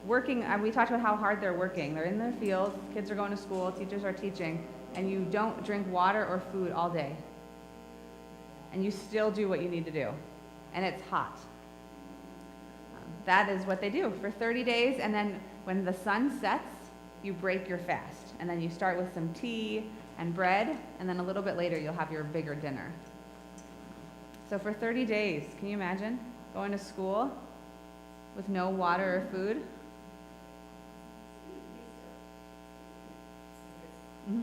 working, we talked about how hard they're working. They're in their fields, kids are going to school, teachers are teaching, and you don't drink water or food all day. And you still do what you need to do. And it's hot. That is what they do for 30 days, and then when the sun sets, you break your fast. And then you start with some tea and bread, and then a little bit later you'll have your bigger dinner. So for 30 days, can you imagine going to school with no water or food? Mm-hmm.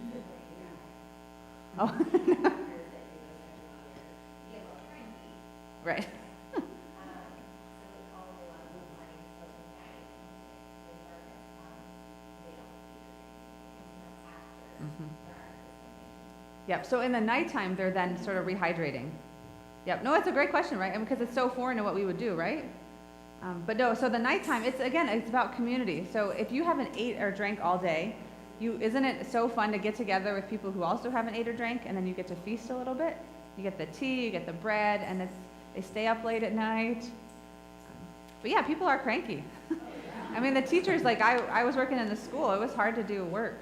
Oh, right. Mm-hmm. Yep, so in the nighttime, they're then sort of rehydrating. Yep, no, it's a great question, right? Because it's so foreign to what we would do, right? But no, so the nighttime, it's about community. So if you haven't ate or drank all day, isn't it so fun to get together with people who also haven't ate or drank, and then you get to feast a little bit? You get the tea, you get the bread, and they stay up late at night. But yeah, people are cranky. I mean, the teachers, like I was working in the school, it was hard to do work.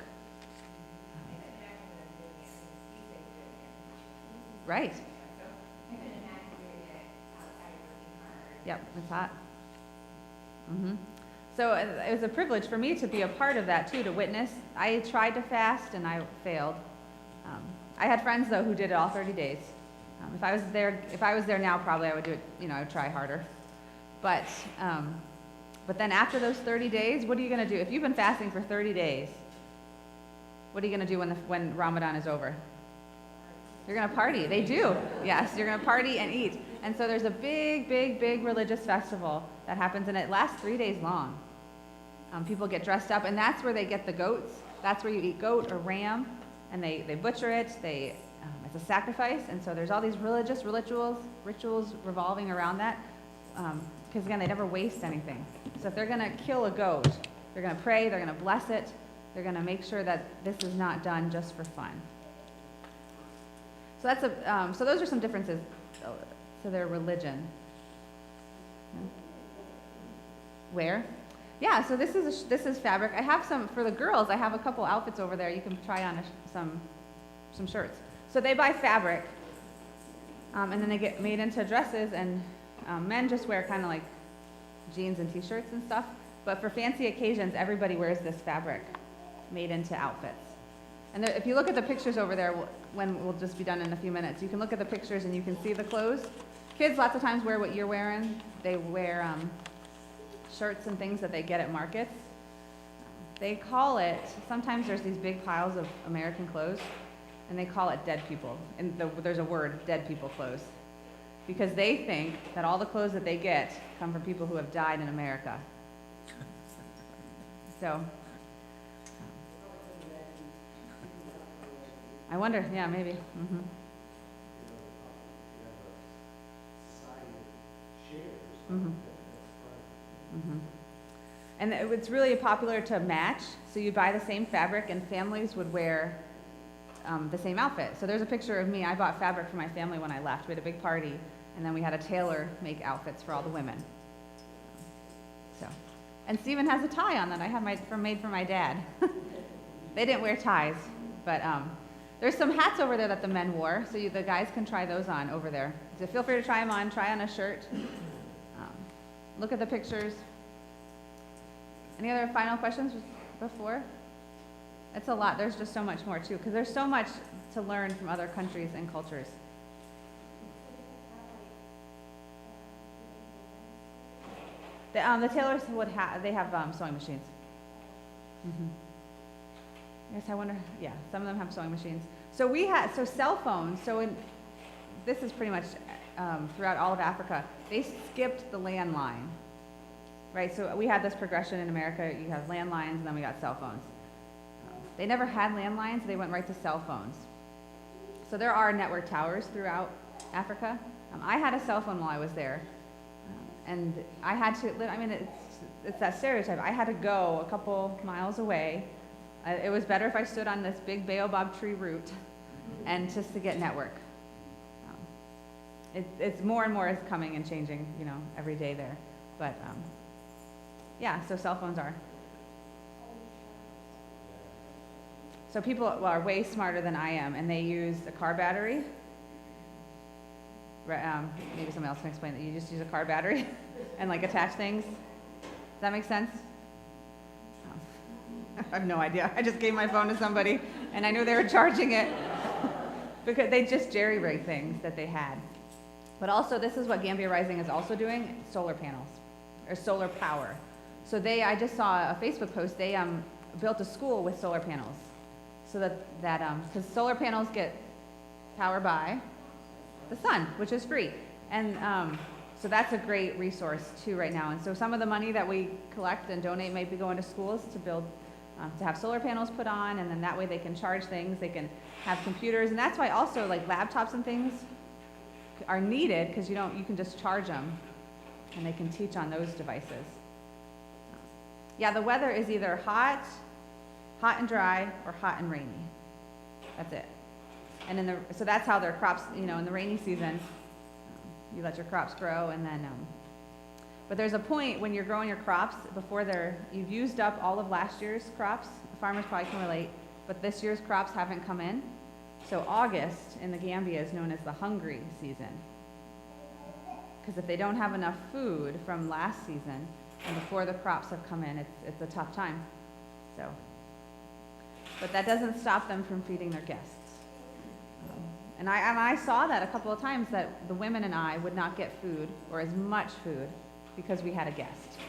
Right. Yep, it's hot. Mm-hmm. So it was a privilege for me to be a part of that too, to witness. I tried to fast and I failed. I had friends though who did it all 30 days. If I was there now, probably I would do it. I would try harder. But then after those 30 days, what are you going to do? If you've been fasting for 30 days, what are you going to do when Ramadan is over? You're going to party. They do. Yes, you're going to party and eat. And so there's a big, big, big religious festival that happens, and it lasts 3 days long. People get dressed up, and that's where they get the goats. That's where you eat goat or ram, and they butcher it. It's a sacrifice, and so there's all these religious rituals revolving around that, because again, they never waste anything. So if they're going to kill a goat, they're going to pray, they're going to bless it, they're going to make sure that this is not done just for fun. So so those are some differences to their religion. Where? Yeah, so this is fabric. I have some for the girls. I have a couple outfits over there. You can try on some shirts. So they buy fabric, and then they get made into dresses, and men just wear kind of like jeans and t-shirts and stuff. But for fancy occasions, everybody wears this fabric made into outfits. And if you look at the pictures over there, when we'll just be done in a few minutes, you can look at the pictures and you can see the clothes. Kids lots of times wear what you're wearing. They wear shirts and things that they get at markets. They call it, sometimes there's these big piles of American clothes, and they call it dead people. And there's a word, dead people clothes. Because they think that all the clothes that they get come from people who have died in America. So, I wonder, yeah, maybe. Mm-hmm. Mm-hmm. Mm-hmm. And it's really popular to match, so you buy the same fabric, and families would wear the same outfit. So there's a picture of me. I bought fabric for my family when I left. We had a big party, and then we had a tailor make outfits for all the women. So, and Stephen has a tie on that I have made for my dad. They didn't wear ties, but there's some hats over there that the men wore, so the guys can try those on over there. So feel free to try them on. Try on a shirt. Look at the pictures. Any other final questions before? It's a lot. There's just so much more too, because there's so much to learn from other countries and cultures. The tailors they have sewing machines. Mm-hmm. Yes, I wonder. Yeah, some of them have sewing machines. So cell phones. This is pretty much throughout all of Africa. They skipped the landline, right? So we had this progression in America. You have landlines, and then we got cell phones. They never had landlines. They went right to cell phones. So there are network towers throughout Africa. I had a cell phone while I was there, and I had to live. I mean, it's that stereotype. I had to go a couple miles away. It was better if I stood on this big baobab tree root, and just to get network. It's more and more is coming and changing, every day there. But Yeah, so cell phones are. So people are way smarter than I am, and they use a car battery. Maybe someone else can explain that. You just use a car battery and like attach things. Does that make sense? Oh. I have no idea. I just gave my phone to somebody, and I knew they were charging it because they just jerry-rigged things that they had. But also, this is what GambiaRising is also doing: solar panels or solar power. So I just saw a Facebook post. They built a school with solar panels. So because solar panels get power by the sun, which is free. And so that's a great resource too right now. And so some of the money that we collect and donate might be going to schools to build, to have solar panels put on, and then that way they can charge things, they can have computers. And that's why also like laptops and things are needed, because you can just charge them and they can teach on those devices. Yeah, the weather is either hot and dry, or hot and rainy. That's it. And so that's how their crops, in the rainy season, you let your crops grow, and then, but there's a point when you're growing your crops before you've used up all of last year's crops. Farmers probably can relate, but this year's crops haven't come in. So August in the Gambia is known as the hungry season. Because if they don't have enough food from last season, and before the crops have come in, it's a tough time. So. But that doesn't stop them from feeding their guests. And I saw that a couple of times, that the women and I would not get food, or as much food, because we had a guest.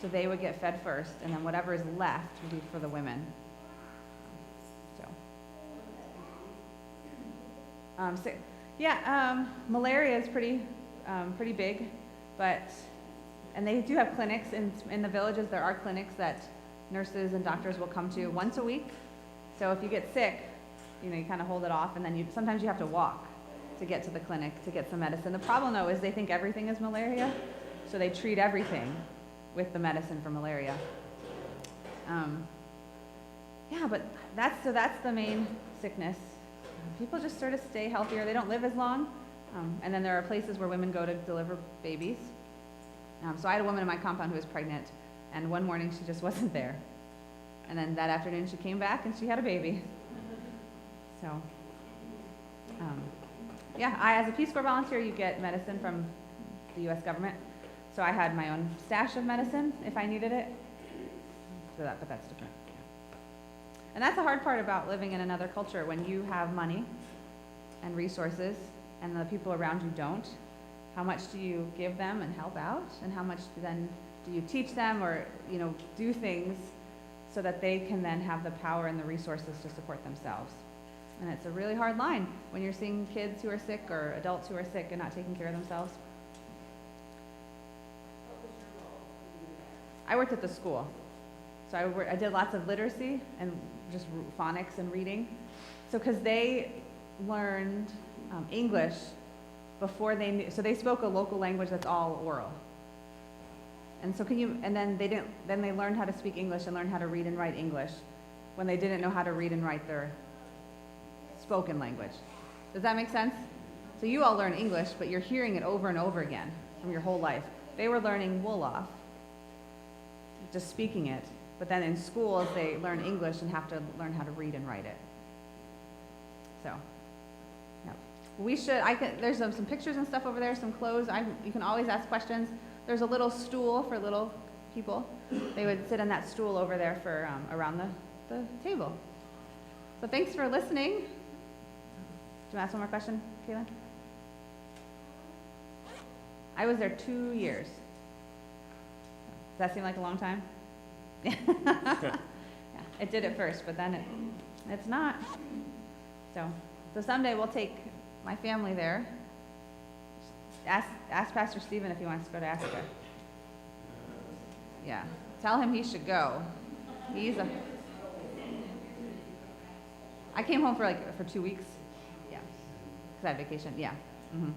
So they would get fed first, and then whatever is left would be for the women. Malaria is pretty big, and they do have clinics in the villages. There are clinics that nurses and doctors will come to once a week. So if you get sick, you kind of hold it off, and then sometimes you have to walk to get to the clinic to get some medicine. The problem though is they think everything is malaria, so they treat everything with the medicine for malaria. But that's the main sickness. People just sort of stay healthier. They don't live as long. And then there are places where women go to deliver babies. So I had a woman in my compound who was pregnant, and one morning she just wasn't there. And then that afternoon she came back and she had a baby. So, as a Peace Corps volunteer, you get medicine from the U.S. government. So I had my own stash of medicine if I needed it. But that's different. And that's the hard part about living in another culture, when you have money and resources and the people around you don't. How much do you give them and help out? And how much then do you teach them, or do things so that they can then have the power and the resources to support themselves? And it's a really hard line when you're seeing kids who are sick or adults who are sick and not taking care of themselves. I worked at the school. So I did lots of literacy and just phonics and reading. So because they learned English before they knew, so they spoke a local language that's all oral. And so then they learned how to speak English and learned how to read and write English when they didn't know how to read and write their spoken language. Does that make sense? So you all learn English, but you're hearing it over and over again from your whole life. They were learning Wolof, just speaking it, but then in schools they learn English and have to learn how to read and write it. So, yeah. There's some pictures and stuff over there, some clothes. You can always ask questions. There's a little stool for little people. They would sit on that stool over there for around the table. So thanks for listening. Do you want to ask one more question, Caitlin? I was there 2 years. Does that seem like a long time? Yeah, it did at first, but then it's not. So someday we'll take my family there. Ask Pastor Stephen if he wants to go to Africa. Yeah, tell him he should go. I came home for 2 weeks. Yeah, because I had vacation. Yeah. Mm-hmm.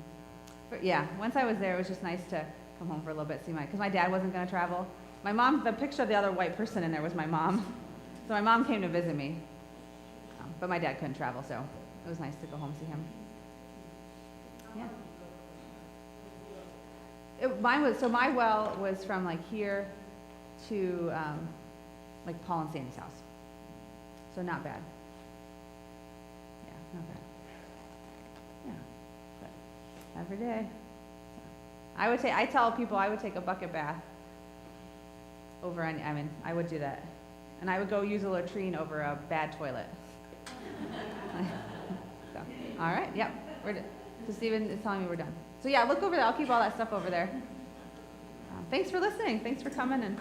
But yeah, once I was there, it was just nice to come home for a little bit, because my dad wasn't going to travel. My mom, the picture of the other white person in there was my mom. So my mom came to visit me, but my dad couldn't travel, so it was nice to go home and see him. Yeah. My well was from here to like Paul and Sandy's house. So not bad. Yeah, not bad. Yeah, but every day. I tell people I would take a bucket bath over any, I mean, I would do that. And I would go use a latrine over a bad toilet. So, all right, yep, we're done. So Stephen is telling me we're done. So yeah, look over there. I'll keep all that stuff over there. Thanks for listening. Thanks for coming and